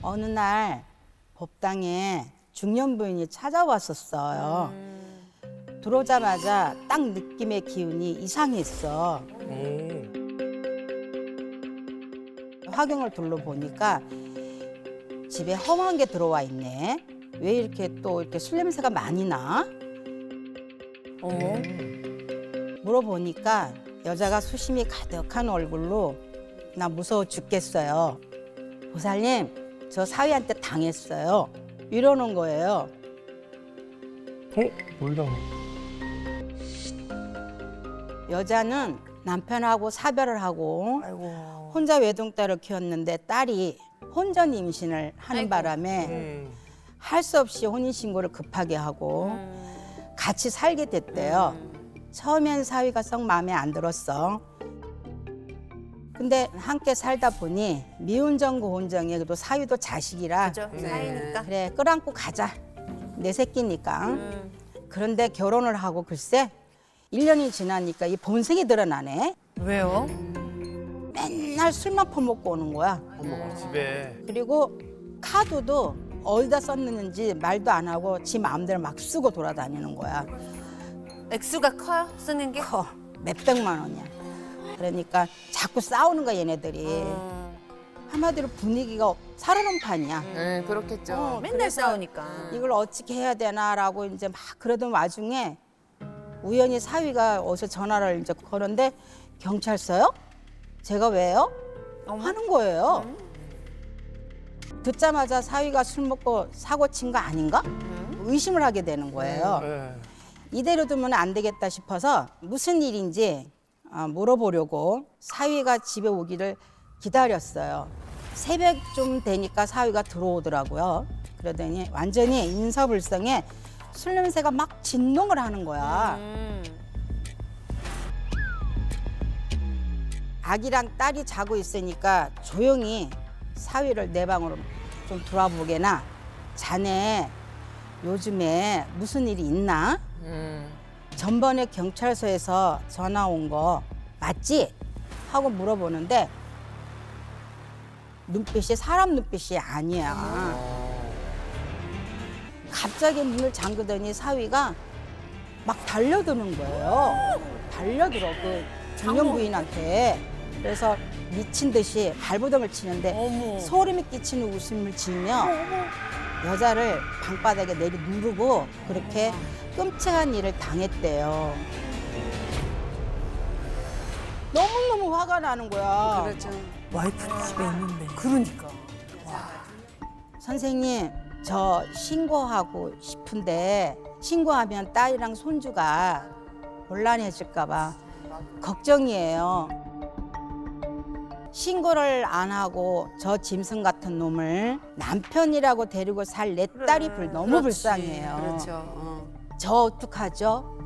어느 날 법당에 중년 부인이 찾아왔었어요. 들어오자마자 딱 느낌의 기운이 이상했어. 화경을 둘러보니까 집에 험한 게 들어와 있네. 왜 이렇게 또 이렇게 술 냄새가 많이 나? 어머. 물어보니까 여자가 수심이 가득한 얼굴로 나 무서워 죽겠어요. 보살님, 저 사위한테 당했어요. 이러는 거예요. 뭘 당해? 여자는 남편하고 사별을 하고 아이고. 혼자 외동딸을 키웠는데 딸이 혼전 임신을 하는 아이고. 바람에 할 수 없이 혼인신고를 급하게 하고 같이 살게 됐대요. 처음엔 사위가 썩 마음에 안 들었어. 근데 함께 살다 보니 미운정 고운정이 그래도 사위도 자식이라 그죠? 사이니까. 그래 끌안고 가자. 내 새끼니까. 그런데 결혼을 하고 글쎄 1년이 지나니까 이 본색이 드러나네. 왜요? 맨날 술만 퍼먹고 오는 거야. 집에. 그리고 카드도 어디다 썼는지 말도 안 하고 지 마음대로 막 쓰고 돌아다니는 거야. 액수가 커요? 쓰는 게? 커. 몇백만 원이야. 그러니까 자꾸 싸우는 거야 얘네들이. 한마디로 분위기가 살아난 판이야. 네, 그렇겠죠. 맨날 그래서 싸우니까. 이걸 어떻게 해야 되나라고 이제 막 그러던 와중에 우연히 사위가 어디서 전화를 이제 거는데 경찰서요? 제가 왜요? 하는 거예요. 듣자마자 사위가 술 먹고 사고 친 거 아닌가? 의심을 하게 되는 거예요. 네. 이대로 두면 안 되겠다 싶어서 무슨 일인지 물어보려고 사위가 집에 오기를 기다렸어요. 새벽 좀 되니까 사위가 들어오더라고요. 그러더니 완전히 인서불성에 술 냄새가 막 진동을 하는 거야. 아기랑 딸이 자고 있으니까 조용히 사위를 내 방으로 좀 들어보게나. 자네 요즘에 무슨 일이 있나? 전번에 경찰서에서 전화 온 거 맞지? 하고 물어보는데 눈빛이 사람 눈빛이 아니야. 갑자기 문을 잠그더니 사위가 막 달려드는 거예요. 달려들어 그 중년 부인한테. 그래서 미친 듯이 발버둥을 치는데 소름이 끼치는 웃음을 지으며 여자를 방바닥에 내리 누르고 그렇게 끔찍한 일을 당했대요. 너무너무 화가 나는 거야. 그렇죠. 와이프 집에 있는데. 그러니까. 선생님, 저 신고하고 싶은데 신고하면 딸이랑 손주가 곤란해질까 봐 걱정이에요. 신고를 안 하고 저 짐승 같은 놈을 남편이라고 데리고 살 내 딸이 너무 불쌍해요. 그렇죠. 저 어떡하죠?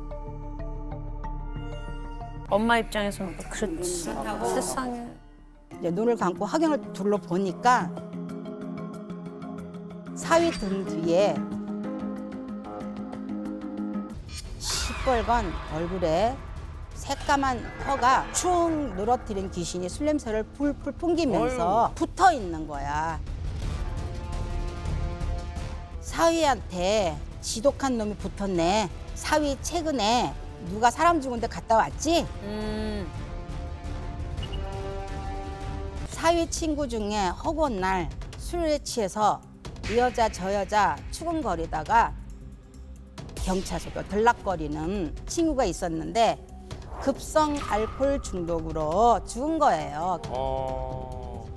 엄마 입장에서는 또 그렇지. 세상에. 이제 눈을 감고 화경을 둘러보니까 사위 등 뒤에 시뻘건 얼굴에 새까만 혀가 축 늘어뜨린 귀신이 술 냄새를 풀풀 풍기면서 붙어 있는 거야. 사위한테 지독한 놈이 붙었네. 사위 최근에 누가 사람 죽은 데 갔다 왔지? 사위 친구 중에 허구한 날 술에 취해서 이 여자 저 여자 추궁거리다가 경찰서로 들락거리는 친구가 있었는데 급성 알코올 중독으로 죽은 거예요.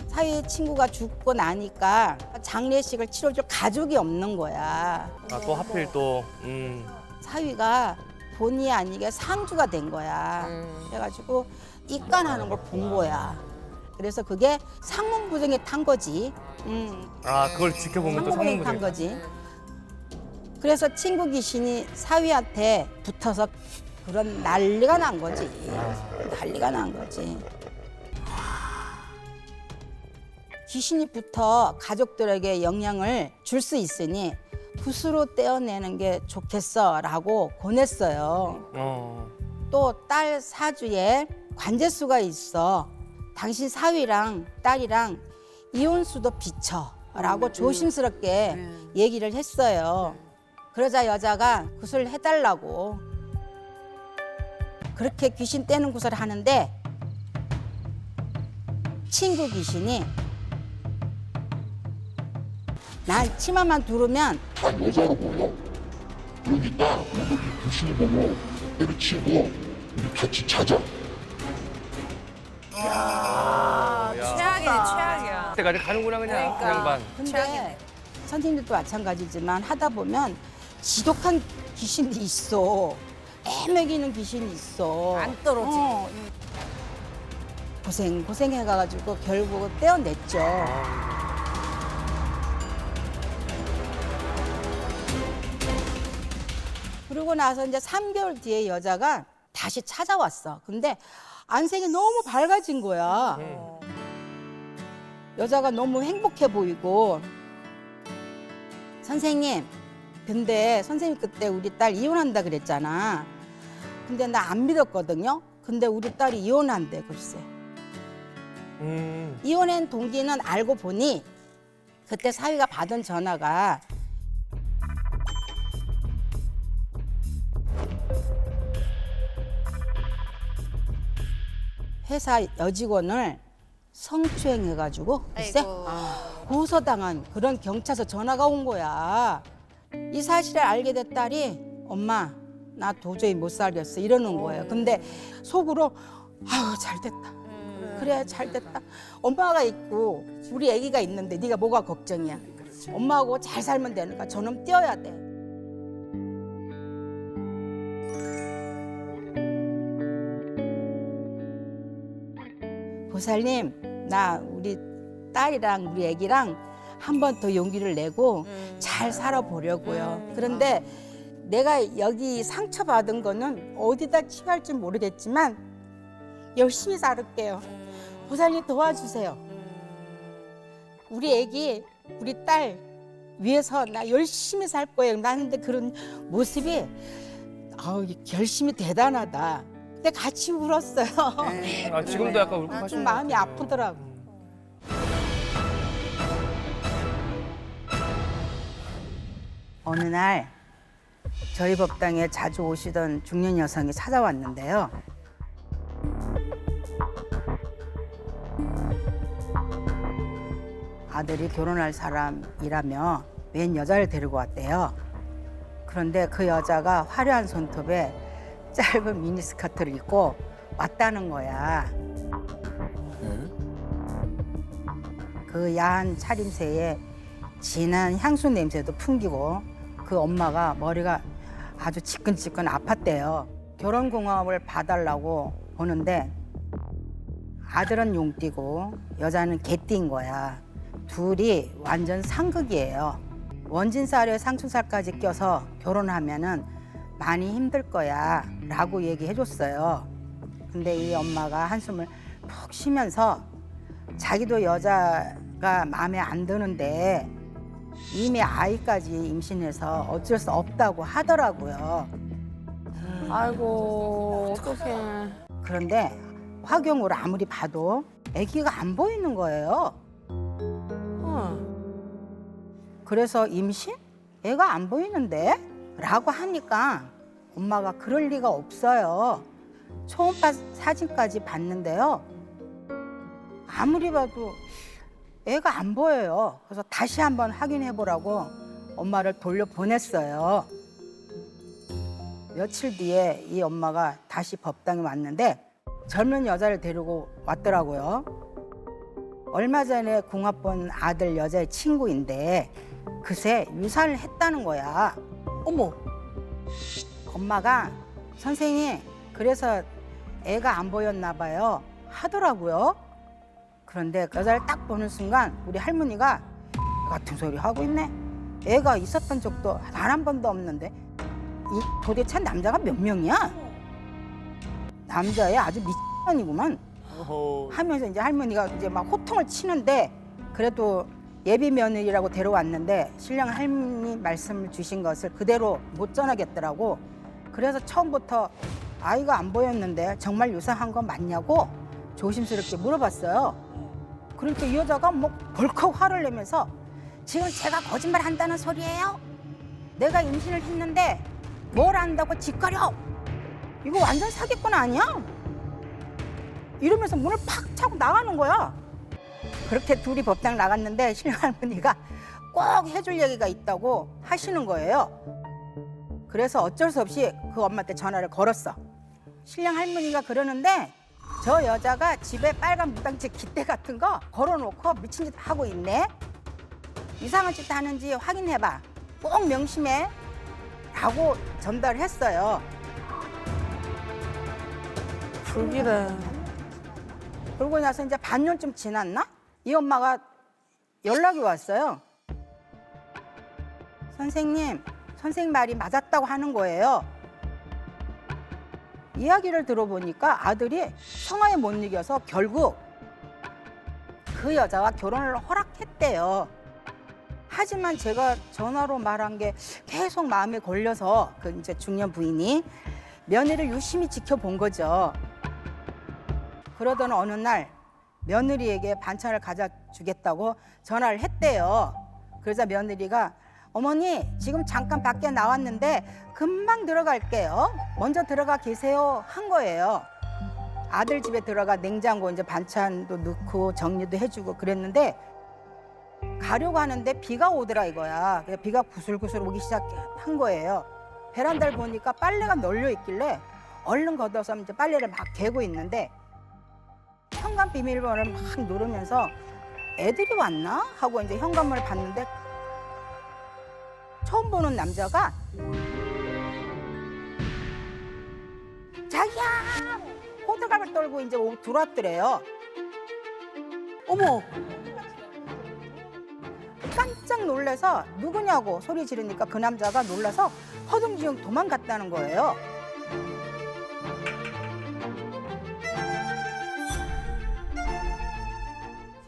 사위 친구가 죽고 나니까 장례식을 치러줄 가족이 없는 거야. 아, 또 하필 또. 사위가 본의 아니게 상주가 된 거야. 그래가지고 입간하는 걸 본 거야. 그래서 그게 상문부정에 탄 거지. 아, 그걸 지켜보면 또 상문부정에 탄 상문부정. 거지. 그래서 친구 귀신이 사위한테 붙어서 그런 난리가 난 거지. 난리가 난 거지. 귀신이 붙어 가족들에게 영향을 줄 수 있으니 붓으로 떼어내는 게 좋겠어라고 권했어요. 또 딸 사주에 관제수가 있어. 당신 사위랑 딸이랑 이혼수도 비쳐. 라고 조심스럽게 얘기를 했어요. 그러자 여자가 구슬 해달라고 그렇게 귀신 떼는 구슬을 하는데 친구 귀신이 날 치마만 두르면 다 여자로 보여. 여기다 우리 귀신이 보여. 때려치고 우리 같이 자자. 최악이네, 최악이야. 그때까지 가는구나 그냥 그 양반. 근데 선생님들도 마찬가지지만 하다 보면 지독한 귀신이 있어. 애매기는 귀신이 있어. 안 떨어지고. 고생해가지고 결국 떼어냈죠. 그러고 나서 이제 3개월 뒤에 여자가 다시 찾아왔어. 근데 안색이 너무 밝아진 거야. 여자가 너무 행복해 보이고. 선생님, 근데 선생님 그때 우리 딸 이혼한다 그랬잖아. 근데 나 안 믿었거든요. 근데 우리 딸이 이혼한대, 글쎄. 이혼한 동기는 알고 보니 그때 사위가 받은 전화가 회사 여직원을 성추행해가지고 글쎄 고소당한 그런 경찰서 전화가 온 거야. 이 사실을 알게 된 딸이 엄마 나 도저히 못 살겠어 이러는 거예요. 근데 속으로 아유 잘됐다. 그래 잘됐다. 엄마가 있고 우리 아기가 있는데 네가 뭐가 걱정이야. 엄마하고 잘 살면 되니까 저놈 띄어야 돼. 보살님 나 우리 딸이랑 우리 아기랑 한 번 더 용기를 내고 잘 살아보려고요. 그런데 내가 여기 상처받은 거는 어디다 치유할지 모르겠지만 열심히 살을게요. 보살님 도와주세요. 우리 아기, 우리 딸 위해서 나 열심히 살 거예요. 나는데 그런 모습이 결심이 대단하다. 근데 같이 울었어요. 아, 지금도 약간 좀 울컥하시는 마음이 것 같아요. 아프더라고. 어느 날 저희 법당에 자주 오시던 중년 여성이 찾아왔는데요. 아들이 결혼할 사람이라며 웬 여자를 데리고 왔대요. 그런데 그 여자가 화려한 손톱에 짧은 미니스커트를 입고 왔다는 거야. 그 야한 차림새에 진한 향수 냄새도 풍기고 그 엄마가 머리가 아주 지끈지끈 아팠대요. 결혼공업을 봐달라고 보는데 아들은 용띠고 여자는 개띠인 거야. 둘이 완전 상극이에요. 원진살에 상춘살까지 껴서 결혼하면은 많이 힘들 거야 라고 얘기해줬어요. 근데 이 엄마가 한숨을 푹 쉬면서 자기도 여자가 마음에 안 드는데 이미 아이까지 임신해서 어쩔 수 없다고 하더라고요. 아이고, 어떡해. 그런데 화경으로 아무리 봐도 아기가 안 보이는 거예요. 그래서 임신? 애가 안 보이는데? 라고 하니까 엄마가 그럴 리가 없어요. 초음파 사진까지 봤는데요. 아무리 봐도 애가 안 보여요. 그래서 다시 한번 확인해 보라고 엄마를 돌려보냈어요. 며칠 뒤에 이 엄마가 다시 법당에 왔는데 젊은 여자를 데리고 왔더라고요. 얼마 전에 궁합 본 아들 여자의 친구인데 그새 유산을 했다는 거야. 어머. 엄마가 선생님 그래서 애가 안 보였나 봐요 하더라고요. 그런데 그 여자를 딱 보는 순간 우리 할머니가 같은 소리 하고 있네. 애가 있었던 적도 단 한 번도 없는데 이 도대체 남자가 몇 명이야? 남자애 아주 미친년이구만 하면서 이제 할머니가 이제 막 호통을 치는데 그래도 예비 며느리라고 데려왔는데 신랑 할머니 말씀을 주신 것을 그대로 못 전하겠더라고. 그래서 처음부터 아이가 안 보였는데 정말 유산한 거 맞냐고 조심스럽게 물어봤어요. 그러니까 이 여자가 뭐 벌컥 화를 내면서 지금 제가 거짓말 한다는 소리예요? 내가 임신을 했는데 뭘 안다고 짓거려? 이거 완전 사기꾼 아니야? 이러면서 문을 팍 차고 나가는 거야. 그렇게 둘이 법당 나갔는데 신랑 할머니가 꼭 해줄 얘기가 있다고 하시는 거예요. 그래서 어쩔 수 없이 그 엄마한테 전화를 걸었어. 신랑 할머니가 그러는데 저 여자가 집에 빨간 무당집 깃대 같은 거 걸어놓고 미친 짓 하고 있네. 이상한 짓 하는지 확인해봐. 꼭 명심해. 라고 전달했어요. 불길해. 그러고 나서 이제 반년쯤 지났나? 이 엄마가 연락이 왔어요. 선생님 말이 맞았다고 하는 거예요. 이야기를 들어보니까 아들이 성화에 못 이겨서 결국 그 여자와 결혼을 허락했대요. 하지만 제가 전화로 말한 게 계속 마음에 걸려서 그 이제 중년 부인이 며느리를 유심히 지켜본 거죠. 그러던 어느 날 며느리에게 반찬을 가져 주겠다고 전화를 했대요. 그러자 며느리가 어머니 지금 잠깐 밖에 나왔는데 금방 들어갈게요. 먼저 들어가 계세요 한 거예요. 아들 집에 들어가 냉장고 이제 반찬도 넣고 정리도 해주고 그랬는데 가려고 하는데 비가 오더라 이거야. 그래서 비가 구슬구슬 오기 시작한 거예요. 베란다를 보니까 빨래가 널려 있길래 얼른 걷어서 이제 빨래를 막 개고 있는데 현관 비밀번호를 막 누르면서 애들이 왔나 하고 이제 현관문을 봤는데 처음 보는 남자가 자기야 호들갑을 떨고 이제 들어왔더래요. 어머. 깜짝 놀라서 누구냐고 소리 지르니까 그 남자가 놀라서 허둥지둥 도망갔다는 거예요.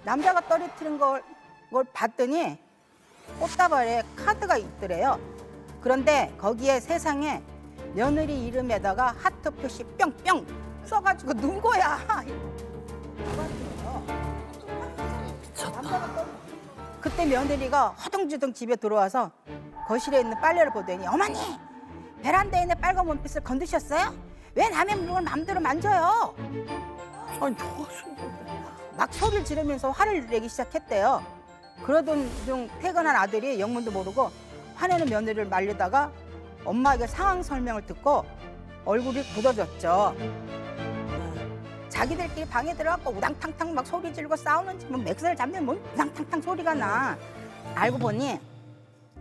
남자가 떨어뜨린 걸 봤더니 꽃다발에 카드가 있더래요. 그런데 거기에 세상에 며느리 이름에다가 하트 표시 뿅뿅 써가지고 넣은 거야. 미쳤다. 그때 며느리가 허둥지둥 집에 들어와서 거실에 있는 빨래를 보더니 어머니 베란다에 있는 빨간 원피스를 건드셨어요? 왜 남의 물건을 마음대로 만져요? 아니 좋아하시는데. 막 소리를 지르면서 화를 내기 시작했대요. 그러던 중 퇴근한 아들이 영문도 모르고 화내는 며느리를 말리다가 엄마에게 상황 설명을 듣고 얼굴이 굳어졌죠. 자기들끼리 방에 들어가고 우당탕탕 막 소리 지르고 싸우는지 뭐 맥스를 잡는 뭐 우당탕탕 소리가 나. 알고 보니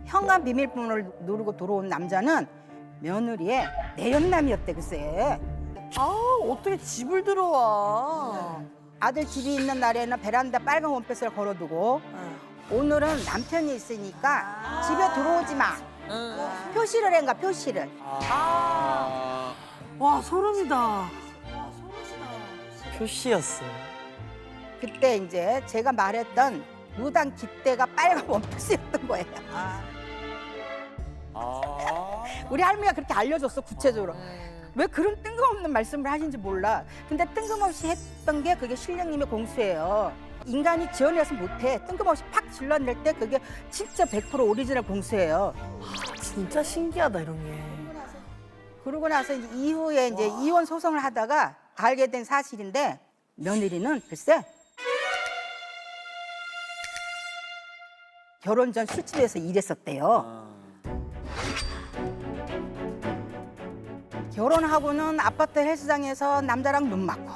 현관 비밀번호를 누르고 들어온 남자는 며느리의 내연남이었대 글쎄. 아 어떻게 집을 들어와? 아들 집이 있는 날에는 베란다 빨간 원패스를 걸어두고 오늘은 남편이 있으니까 집에 들어오지 마. 표시를 한가 표시를. 와 소름이다. 표시였어요. 그때 이제 제가 말했던 무당 깃대가 빨간 원피스였던 거예요. 우리 할머니가 그렇게 알려줬어 구체적으로. 왜 그런 뜬금없는 말씀을 하신지 몰라. 근데 뜬금없이 했던 게 그게 신령님의 공수예요. 인간이 지어내서 못해. 뜬금없이 팍 질러낼 때 그게 진짜 100% 오리지널 공수예요. 진짜 신기하다 이런 게. 그러고 나서 이제 이후에 이제 이혼 소송을 하다가 알게 된 사실인데 며느리는 글쎄 결혼 전 술집에서 일했었대요. 결혼하고는 아파트 헬스장에서 남자랑 눈 맞고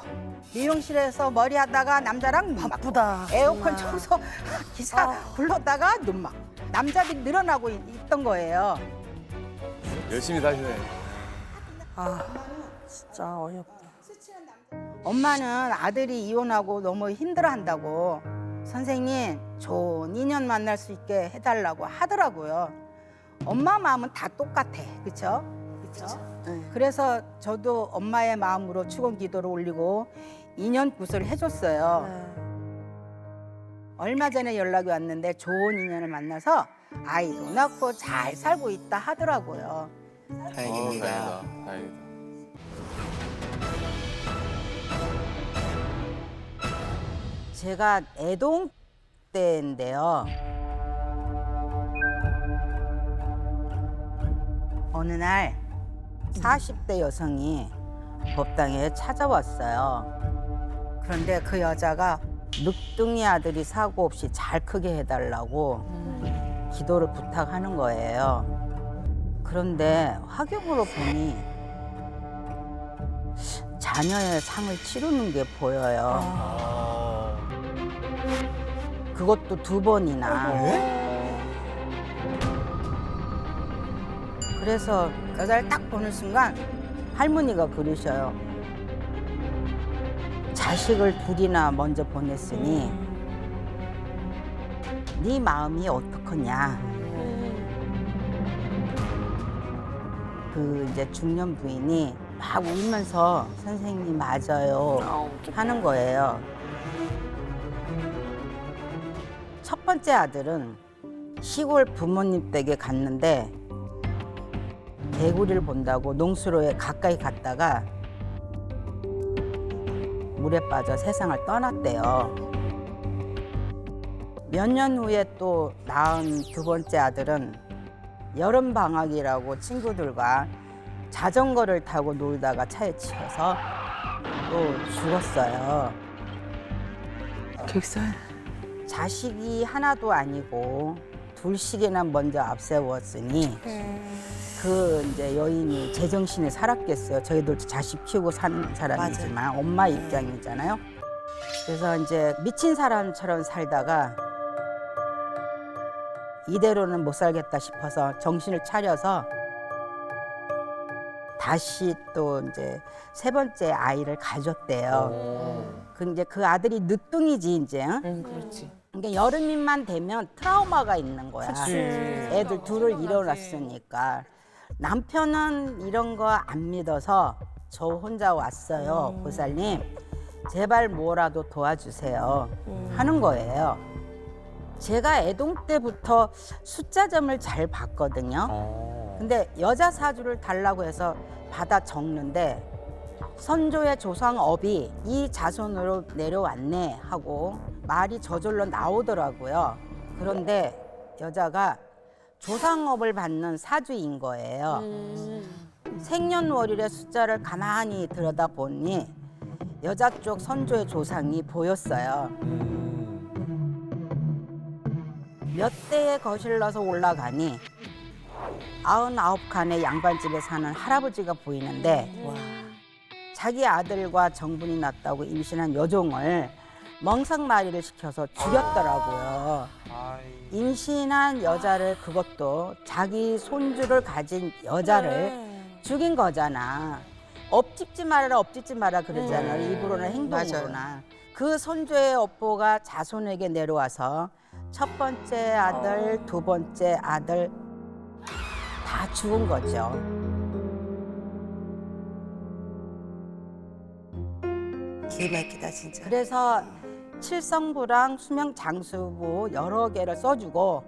미용실에서 머리 하다가 남자랑 눈 맞고 에어컨 청소 기사 불렀다가 눈 맞고 남자들이 늘어나고 있던 거예요. 열심히 사시네. 아 진짜 어이없다. 엄마는 아들이 이혼하고 너무 힘들어한다고 선생님 좋은 인연 만날 수 있게 해달라고 하더라고요. 엄마 마음은 다 똑같아, 그렇죠? 그래서 저도 엄마의 마음으로 축원 기도를 올리고 인연 구슬을 해줬어요. 얼마 전에 연락이 왔는데 좋은 인연을 만나서 아이도 낳고 잘 살고 있다 하더라고요. 다행입니다. 다행이다. 제가 애동 때인데요. 어느 날 40대 여성이 법당에 찾아왔어요. 그런데 그 여자가 늑둥이 아들이 사고 없이 잘 크게 해달라고 기도를 부탁하는 거예요. 그런데 화경으로 보니 자녀의 상을 치르는 게 보여요. 그것도 2번이나. 그래서 여자를 딱 보는 순간 할머니가 그러셔요. 자식을 2이나 먼저 보냈으니 네 마음이 어떡하냐. 그 이제 중년 부인이 막 울면서 선생님 맞아요 하는 거예요. 첫 번째 아들은 시골 부모님 댁에 갔는데 개구리를 본다고 농수로에 가까이 갔다가 물에 빠져 세상을 떠났대요. 몇 년 후에 또 낳은 2번째 아들은 여름 방학이라고 친구들과 자전거를 타고 놀다가 차에 치여서 또 죽었어요. 객살. 자식이 하나도 아니고 2씩이나 먼저 앞세웠으니 그 이제 여인이 제정신에 살았겠어요. 저희도 자식 키우고 사는 사람이지만 엄마 입장이잖아요. 그래서 이제 미친 사람처럼 살다가 이대로는 못 살겠다 싶어서 정신을 차려서 다시 또 이제 3번째 아이를 가졌대요. 그 이제 그 아들이 늦둥이지 이제. 그렇지. 그러니까 여름이만 되면 트라우마가 있는 거야. 애들 2을 잃어놨으니까. 남편은 이런 거 안 믿어서 저 혼자 왔어요. 보살님 제발 뭐라도 도와주세요 하는 거예요. 제가 애동 때부터 숫자점을 잘 봤거든요. 근데 여자 사주를 달라고 해서 받아 적는데 선조의 조상업이 이 자손으로 내려왔네 하고 말이 저절로 나오더라고요. 그런데 여자가 조상업을 받는 사주인 거예요. 생년월일의 숫자를 가만히 들여다보니 여자 쪽 선조의 조상이 보였어요. 몇 대에 거실러서 올라가니 99칸의 양반집에 사는 할아버지가 보이는데 자기 아들과 정분이 났다고 임신한 여종을 멍석마리를 시켜서 죽였더라고요. 임신한 여자를, 그것도 자기 손주를 가진 여자를 죽인 거잖아. 엎집지 말아라 엎집지 마라 그러잖아. 입으로나 행동으로나. 그 손주의 업보가 자손에게 내려와서 첫 번째 아들, 2번째 아들 다 죽은 거죠. 기막히다 진짜. 그래서 칠성부랑 수명장수부 여러 개를 써주고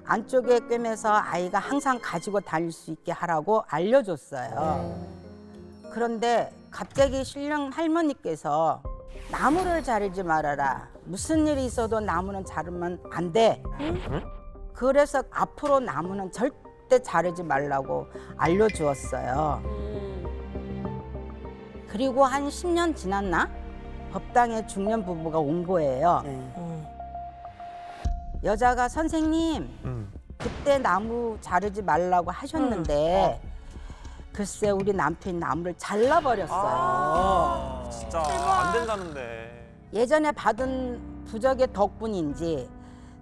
안쪽에 꿰매서 아이가 항상 가지고 다닐 수 있게 하라고 알려줬어요. 그런데 갑자기 신령 할머니께서 나무를 자르지 말아라. 무슨 일이 있어도 나무는 자르면 안 돼. 그래서 앞으로 나무는 절대 자르지 말라고 알려주었어요. 그리고 한 10년 지났나? 법당에 중년 부부가 온 거예요. 여자가 선생님 그때 나무 자르지 말라고 하셨는데 글쎄 우리 남편이 나무를 잘라버렸어요. 진짜 안 된다는데. 예전에 받은 부적의 덕분인지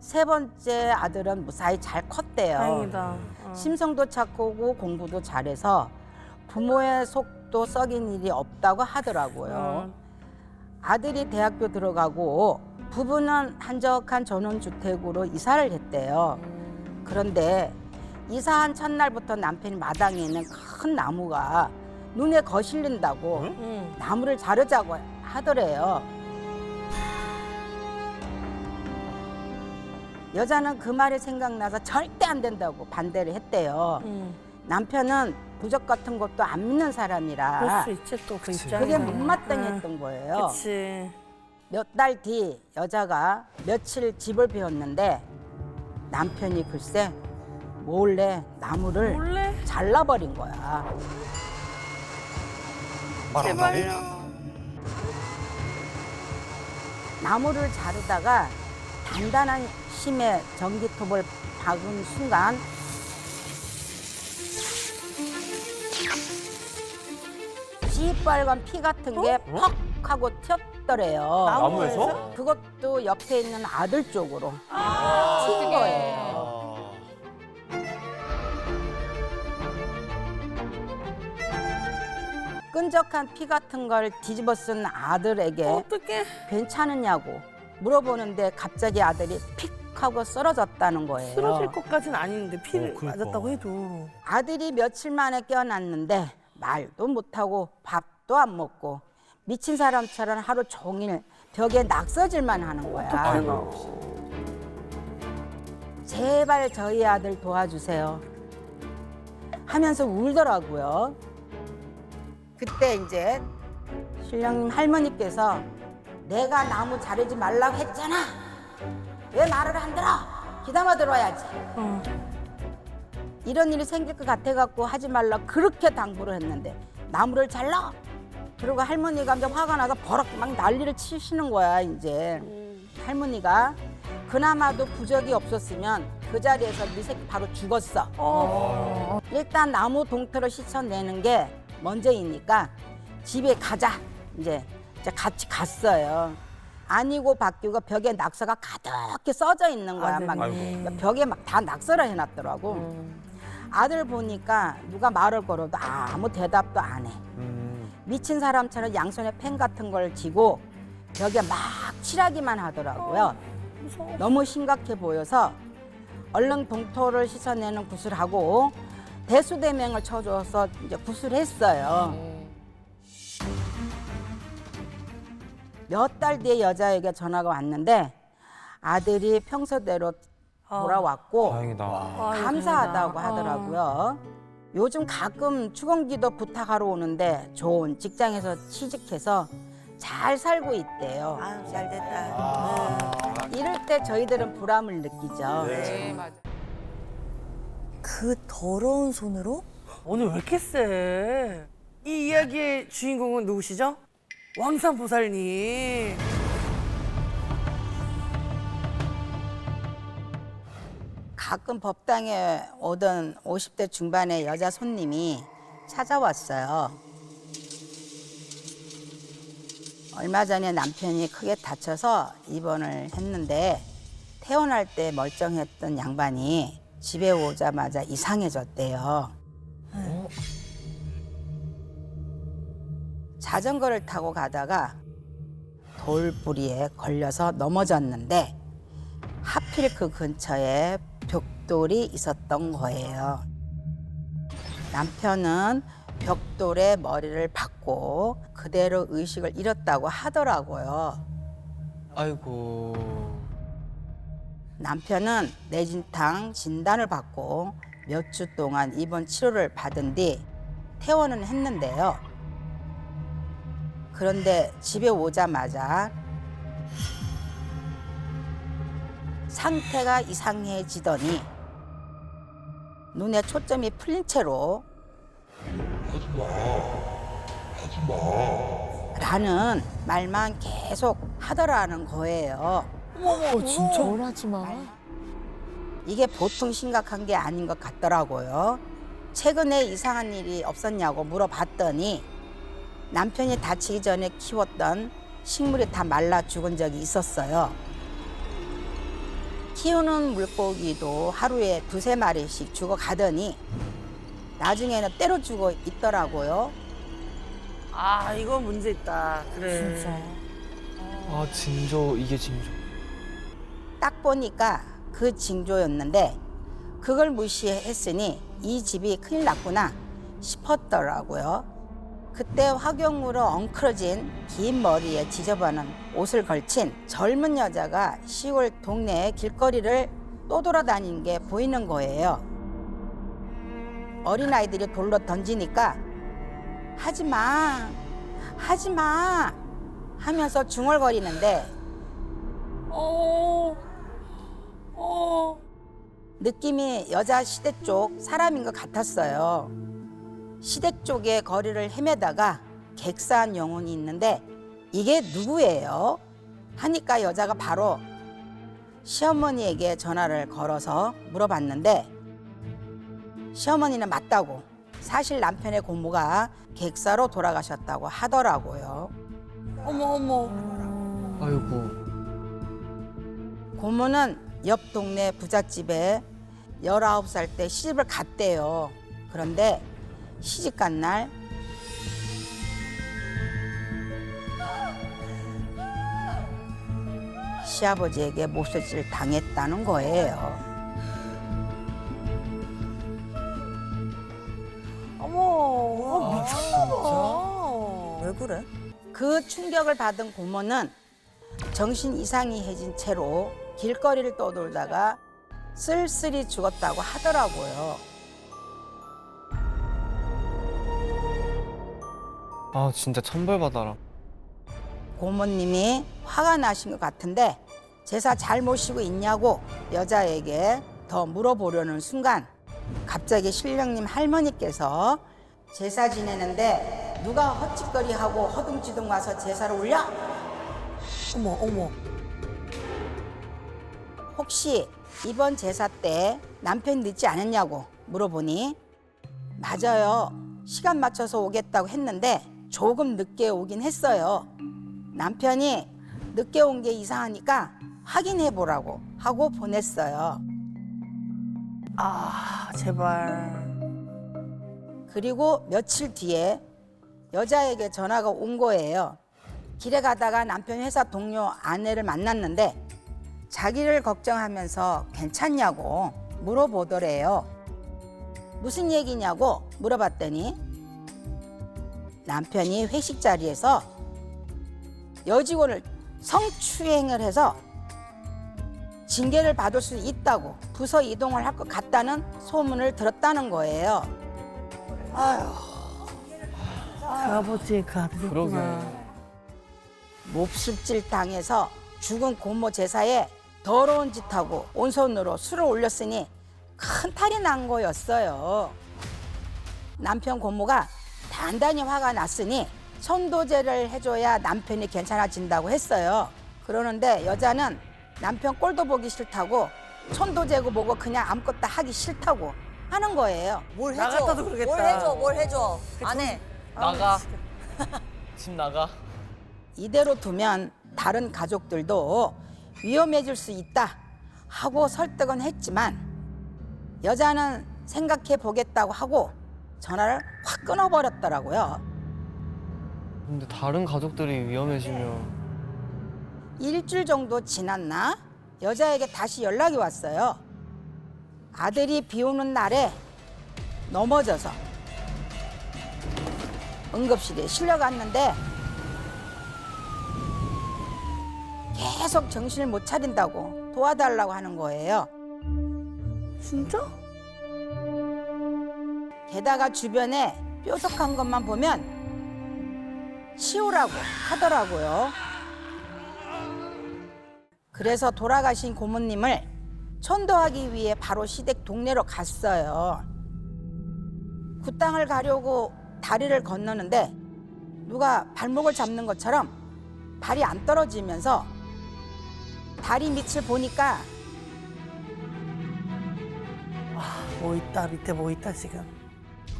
3번째 아들은 무사히 잘 컸대요. 다행이다. 심성도 착하고 공부도 잘해서 부모의 속도 썩인 일이 없다고 하더라고요. 아들이 대학교 들어가고 부부는 한적한 전원주택으로 이사를 했대요. 그런데 이사한 첫날부터 남편이 마당에 있는 큰 나무가 눈에 거실린다고 나무를 자르자고 하더래요. 여자는 그 말이 생각나서 절대 안 된다고 반대를 했대요. 남편은 부적 같은 것도 안 믿는 사람이라 그럴 수 있지 또 그 입장에서. 그게 못마땅했던 거예요. 그치. 몇 달 뒤 여자가 며칠 집을 비웠는데 남편이 글쎄 몰래 나무를 몰래? 잘라버린 거야. 제발요. 나무를 자르다가 단단한 심에 전기톱을 박은 순간 시뻘건 피 같은 게 퍽 하고 튀었더래요. 나무에서? 그것도 옆에 있는 아들 쪽으로 튄 거예요. 끈적한 피 같은 걸 뒤집어 쓴 아들에게 어떡해. 괜찮으냐고 물어보는데 갑자기 아들이 픽 하고 쓰러졌다는 거예요. 쓰러질 것까지는 아닌데 피를 그러니까. 맞았다고 해도. 아들이 며칠 만에 깨어났는데 말도 못하고 밥도 안 먹고 미친 사람처럼 하루 종일 벽에 낙서질만 하는 거야. 제발 저희 아들 도와주세요 하면서 울더라고요. 그때 이제 신령님 할머니께서 내가 나무 자르지 말라고 했잖아. 왜 말을 안 들어? 귀담아 들어야지. 이런 일이 생길 것 같아갖고 하지 말라 그렇게 당부를 했는데 나무를 잘라? 그리고 할머니가 이제 화가 나서 버럭 막 난리를 치시는 거야 이제. 할머니가 그나마도 부적이 없었으면 그 자리에서 네 새끼 바로 죽었어. 일단 나무 동태를 씻어내는 게 먼저이니까 집에 가자. 이제 같이 갔어요. 아니고 바뀌고 벽에 낙서가 가득히 써져 있는 거야. 막 아이고. 벽에 막 다 낙서를 해놨더라고. 아들 보니까 누가 말을 걸어도 아무 대답도 안 해. 미친 사람처럼 양손에 펜 같은 걸 쥐고 벽에 막 칠하기만 하더라고요. 너무 심각해 보여서 얼른 동토를 씻어내는 구슬하고 대수대명을 쳐줘서 이제 구슬했어요. 몇 달 뒤에 여자에게 전화가 왔는데 아들이 평소대로 돌아왔고 다행이다. 감사하다고 하더라고요. 요즘 가끔 추궁기도 부탁하러 오는데 좋은 직장에서 취직해서 잘 살고 있대요. 아유, 잘 됐다. 이럴 때 저희들은 보람을 느끼죠. 그 더러운 손으로? 오늘 왜 이렇게 세? 이 이야기의 주인공은 누구시죠? 왕산보살님. 가끔 법당에 오던 50대 중반의 여자 손님이 찾아왔어요. 얼마 전에 남편이 크게 다쳐서 입원을 했는데 퇴원할 때 멀쩡했던 양반이 집에 오자마자 이상해졌대요. 자전거를 타고 가다가 돌부리에 걸려서 넘어졌는데 하필 그 근처에 벽돌이 있었던 거예요. 남편은 벽돌에 머리를 박고 그대로 의식을 잃었다고 하더라고요. 아이고. 남편은 뇌진탕 진단을 받고 몇 주 동안 입원 치료를 받은 뒤 퇴원은 했는데요. 그런데 집에 오자마자 상태가 이상해지더니 눈에 초점이 풀린 채로 라는 말만 계속 하더라는 거예요. 뭘 하지 마. 이게 보통 심각한 게 아닌 것 같더라고요. 최근에 이상한 일이 없었냐고 물어봤더니 남편이 다치기 전에 키웠던 식물이 다 말라 죽은 적이 있었어요. 키우는 물고기도 하루에 2~3마리씩 죽어가더니 나중에는 때려 죽어 있더라고요. 아, 이거 문제 있다. 그래. 진짜. 아, 징조, 이게 징조. 딱 보니까 그 징조였는데 그걸 무시했으니 이 집이 큰일 났구나 싶었더라고요. 그때 화경으로 엉클어진 긴 머리에 지저분한 옷을 걸친 젊은 여자가 시골 동네 길거리를 떠돌아다니는 게 보이는 거예요. 어린아이들이 돌로 던지니까 하지 마, 하지 마 하면서 중얼거리는데 느낌이 여자 시댁 쪽 사람인 것 같았어요. 시댁 쪽의 거리를 헤매다가 객사한 영혼이 있는데 이게 누구예요? 하니까 여자가 바로 시어머니에게 전화를 걸어서 물어봤는데 시어머니는 맞다고 사실 남편의 고모가 객사로 돌아가셨다고 하더라고요. 어머 어머. 아이고. 고모는 옆 동네 부잣집에 19살 때 시집을 갔대요. 그런데 시집간 날 시아버지에게 모쏠질 당했다는 거예요. 어머. 미쳤나 봐. 왜 그래? 그 충격을 받은 고모는 정신 이상이 해진 채로 길거리를 떠돌다가 쓸쓸히 죽었다고 하더라고요. 아 진짜 천벌받아라. 고모님이 화가 나신 것 같은데 제사 잘 모시고 있냐고 여자에게 더 물어보려는 순간 갑자기 신령님 할머니께서 제사 지내는데 누가 헛짓거리하고 허둥지둥 와서 제사를 올려? 어머 어머. 혹시 이번 제사 때 남편 늦지 않았냐고 물어보니 맞아요. 시간 맞춰서 오겠다고 했는데 조금 늦게 오긴 했어요. 남편이 늦게 온 게 이상하니까 확인해 보라고 하고 보냈어요. 아 제발. 그리고 며칠 뒤에 여자에게 전화가 온 거예요. 길에 가다가 남편 회사 동료 아내를 만났는데 자기를 걱정하면서 괜찮냐고 물어보더래요. 무슨 얘기냐고 물어봤더니 남편이 회식 자리에서 여직원을 성추행을 해서 징계를 받을 수 있다고 부서 이동을 할 것 같다는 소문을 들었다는 거예요. 그 아버지의 그 그러게. 아들이구나. 몹쓸질 당해서 죽은 고모 제사에 더러운 짓하고 온손으로 술을 올렸으니 큰 탈이 난 거였어요. 남편 고모가 단단히 화가 났으니 천도제를 해줘야 남편이 괜찮아진다고 했어요. 그러는데 여자는 남편 꼴도 보기 싫다고 천도제고 뭐고 그냥 아무것도 하기 싫다고 하는 거예요. 뭘 나 해줘? 같아도 그러겠다. 뭘 해줘? 뭘 해줘? 안 해. 나가. 집 나가. 이대로 두면 다른 가족들도 위험해질 수 있다 하고 설득은 했지만 여자는 생각해 보겠다고 하고 전화를 확 끊어버렸더라고요. 근데 다른 가족들이 위험해지면 일주일 정도 지났나 여자에게 다시 연락이 왔어요. 아들이 비 오는 날에 넘어져서 응급실에 실려갔는데 계속 정신을 못 차린다고 도와달라고 하는 거예요. 진짜? 게다가 주변에 뾰족한 것만 보면 치우라고 하더라고요. 그래서 돌아가신 고모님을 천도하기 위해 바로 시댁 동네로 갔어요. 그 땅을 가려고 다리를 건너는데 누가 발목을 잡는 것처럼 발이 안 떨어지면서 다리 밑을 보니까 뭐 있다 밑에 뭐 있다 지금.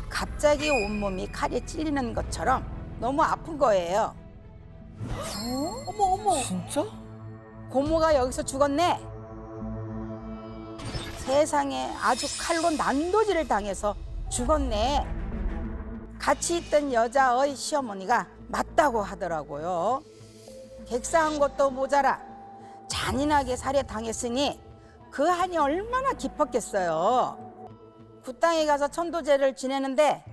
갑자기 온몸이 칼에 찔리는 것처럼 너무 아픈 거예요. 어머 어머. 진짜? 고모가 여기서 죽었네. 세상에 아주 칼로 난도질을 당해서 죽었네. 같이 있던 여자의 시어머니가 맞다고 하더라고요. 객사한 것도 모자라 잔인하게 살해당했으니 그 한이 얼마나 깊었겠어요. 그 땅에 가서 천도제를 지내는데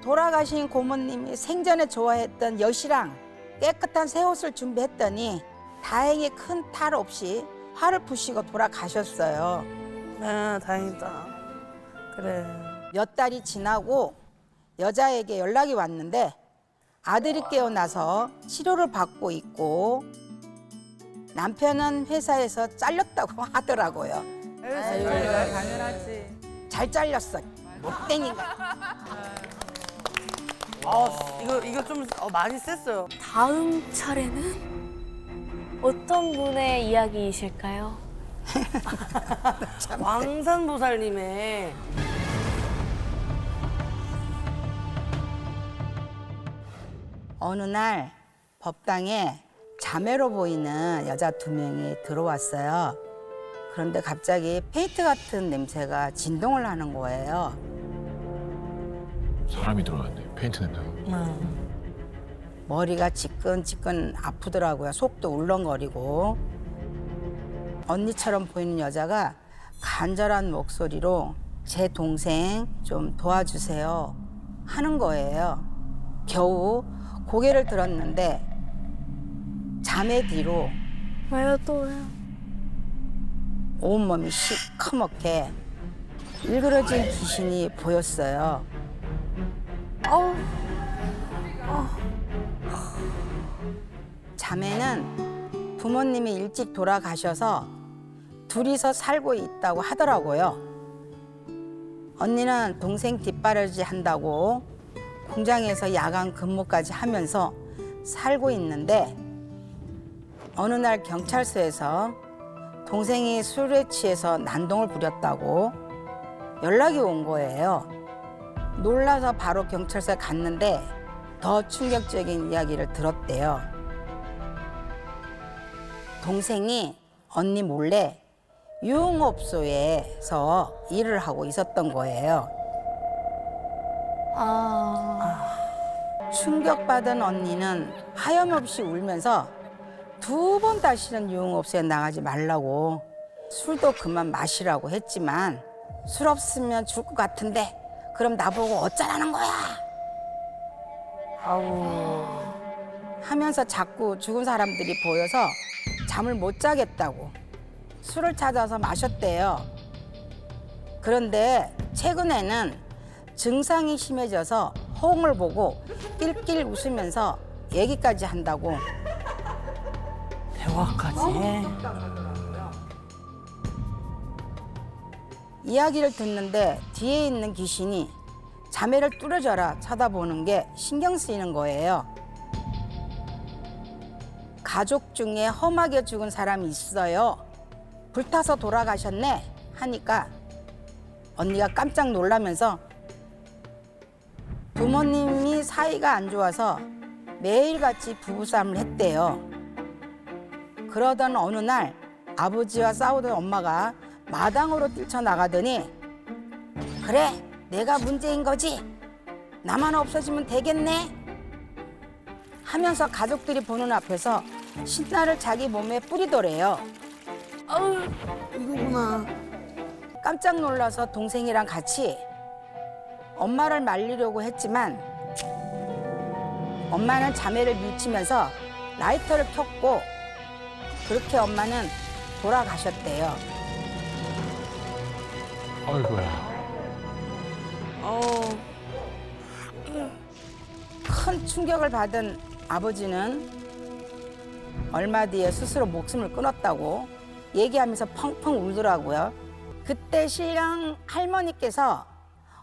돌아가신 고모님이 생전에 좋아했던 여시랑 깨끗한 새 옷을 준비했더니 다행히 큰 탈 없이 화를 푸시고 돌아가셨어요. 아 다행이다. 그래. 몇 달이 지나고 여자에게 연락이 왔는데 아들이 깨어나서 치료를 받고 있고 남편은 회사에서 잘렸다고 하더라고요. 당연하지. 잘 잘렸어. 못땡이가. 이거 좀 많이 셌어요. 다음 차례는 어떤 분의 이야기이실까요? 왕산보살님의 어느 날 법당에 자매로 보이는 여자 2명이 들어왔어요. 그런데 갑자기 페인트 같은 냄새가 진동을 하는 거예요. 사람이 들어왔네. 페인트 냄새가. 머리가 지끈지끈 아프더라고요. 속도 울렁거리고. 언니처럼 보이는 여자가 간절한 목소리로 제 동생 좀 도와주세요 하는 거예요. 겨우 고개를 들었는데 자매 뒤로 왜요 또 왜요? 온몸이 시커멓게 일그러진 귀신이 보였어요. 자매는 부모님이 일찍 돌아가셔서 둘이서 살고 있다고 하더라고요. 언니는 동생 뒷바라지 한다고 공장에서 야간 근무까지 하면서 살고 있는데 어느 날 경찰서에서 동생이 술에 취해서 난동을 부렸다고 연락이 온 거예요. 놀라서 바로 경찰서에 갔는데 더 충격적인 이야기를 들었대요. 동생이 언니 몰래 유흥업소에서 일을 하고 있었던 거예요. 충격받은 언니는 하염없이 울면서 2번 다시는 유흥업소에 나가지 말라고 술도 그만 마시라고 했지만 술 없으면 죽을 것 같은데 그럼 나보고 어쩌라는 거야? 하면서 자꾸 죽은 사람들이 보여서 잠을 못 자겠다고 술을 찾아서 마셨대요. 그런데 최근에는 증상이 심해져서 호응을 보고 낄낄 웃으면서 얘기까지 한다고. 대화까지. 이야기를 듣는데 뒤에 있는 귀신이 자매를 뚫어져라 쳐다보는 게 신경 쓰이는 거예요. 가족 중에 험하게 죽은 사람이 있어요. 불타서 돌아가셨네 하니까 언니가 깜짝 놀라면서 부모님이 사이가 안 좋아서 매일같이 부부싸움을 했대요. 그러던 어느 날 아버지와 싸우던 엄마가 마당으로 뛰쳐나가더니 그래 내가 문제인 거지 나만 없어지면 되겠네 하면서 가족들이 보는 앞에서 신나를 자기 몸에 뿌리더래요. 이거구나. 깜짝 놀라서 동생이랑 같이 엄마를 말리려고 했지만 엄마는 자매를 밀치면서 라이터를 켰고 그렇게 엄마는 돌아가셨대요. 아이고야. 큰 충격을 받은 아버지는 얼마 뒤에 스스로 목숨을 끊었다고 얘기하면서 펑펑 울더라고요. 그때 신랑 할머니께서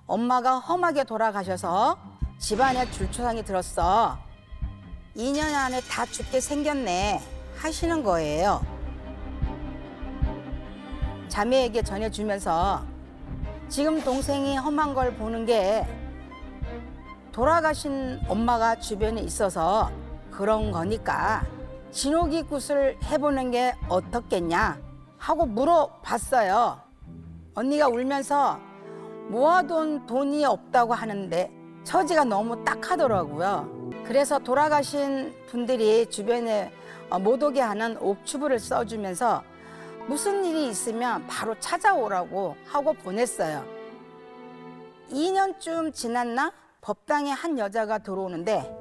엄마가 험하게 돌아가셔서 집안에 줄초상이 들었어. 2년 안에 다 죽게 생겼네 하시는 거예요. 자매에게 전해주면서 지금 동생이 험한 걸 보는 게 돌아가신 엄마가 주변에 있어서 그런 거니까 진호기굿을 해보는 게 어떻겠냐 하고 물어봤어요. 언니가 울면서 모아둔 돈이 없다고 하는데 처지가 너무 딱하더라고요. 그래서 돌아가신 분들이 주변에 못 오게 하는 옥추부를 써주면서 무슨 일이 있으면 바로 찾아오라고 하고 보냈어요. 2년쯤 지났나? 법당에 한 여자가 들어오는데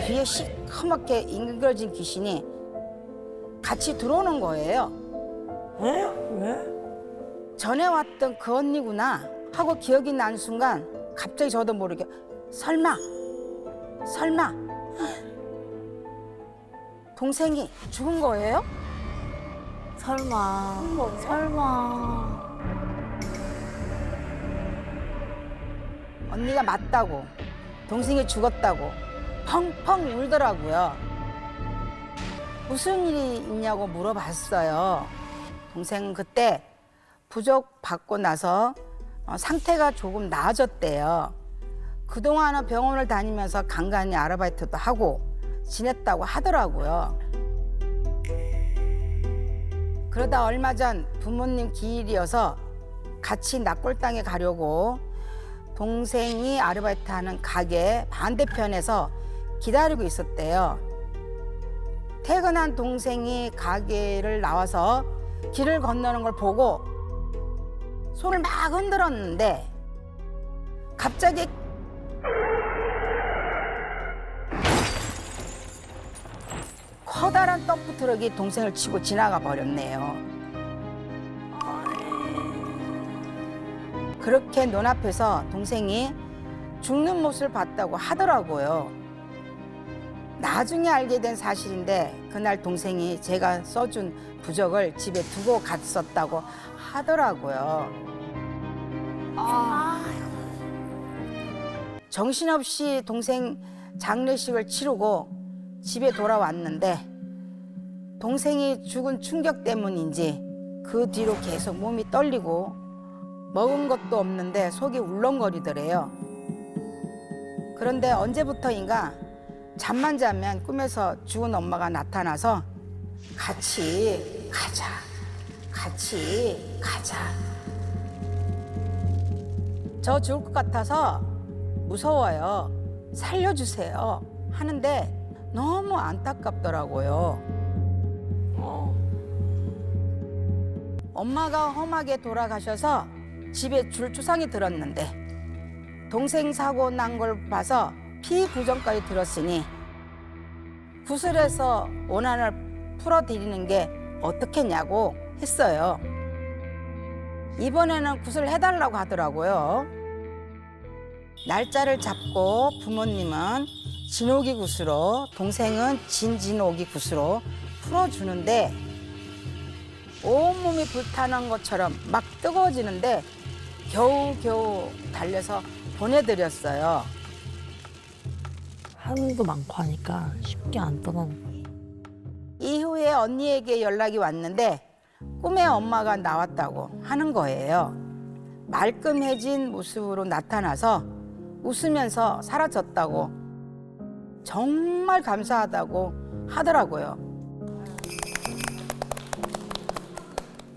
뒤에 시커멓게 잉그러진 귀신이 같이 들어오는 거예요. 왜? 전에 왔던 그 언니구나 하고 기억이 난 순간 갑자기 저도 모르게 설마 동생이 죽은 거예요? 설마. 설마. 언니가 맞다고, 동생이 죽었다고 펑펑 울더라고요. 무슨 일이 있냐고 물어봤어요. 동생은 그때 부적 받고 나서 상태가 조금 나아졌대요. 그동안은 병원을 다니면서 간간히 아르바이트도 하고 지냈다고 하더라고요. 그러다 얼마 전 부모님 기일이어서 같이 낙골당에 가려고 동생이 아르바이트하는 가게 반대편에서 기다리고 있었대요. 퇴근한 동생이 가게를 나와서 길을 건너는 걸 보고 손을 막 흔들었는데 갑자기 커다란 덤프 트럭이 동생을 치고 지나가 버렸네요. 그렇게 눈앞에서 동생이 죽는 모습을 봤다고 하더라고요. 나중에 알게 된 사실인데 그날 동생이 제가 써준 부적을 집에 두고 갔었다고 하더라고요. 정신없이 동생 장례식을 치르고 집에 돌아왔는데 동생이 죽은 충격 때문인지 그 뒤로 계속 몸이 떨리고 먹은 것도 없는데 속이 울렁거리더래요. 그런데 언제부터인가 잠만 자면 꿈에서 죽은 엄마가 나타나서 같이 가자, 같이 가자. 저 죽을 것 같아서 무서워요. 살려주세요. 하는데 너무 안타깝더라고요. 엄마가 험하게 돌아가셔서 집에 줄주상이 들었는데 동생 사고 난 걸 봐서 피구정까지 들었으니 구슬해서 원한을 풀어드리는 게 어떻겠냐고 했어요. 이번에는 구슬 해달라고 하더라고요. 날짜를 잡고 부모님은 진오기 구슬로, 동생은 진진오기 구슬로 풀어주는데 온몸이 불타는 것처럼 막 뜨거워지는데 겨우겨우 달려서 보내드렸어요. 한도 많고 하니까 쉽게 안 떠나는. 이후에 언니에게 연락이 왔는데 꿈에 엄마가 나왔다고 하는 거예요. 말끔해진 모습으로 나타나서 웃으면서 사라졌다고 정말 감사하다고 하더라고요.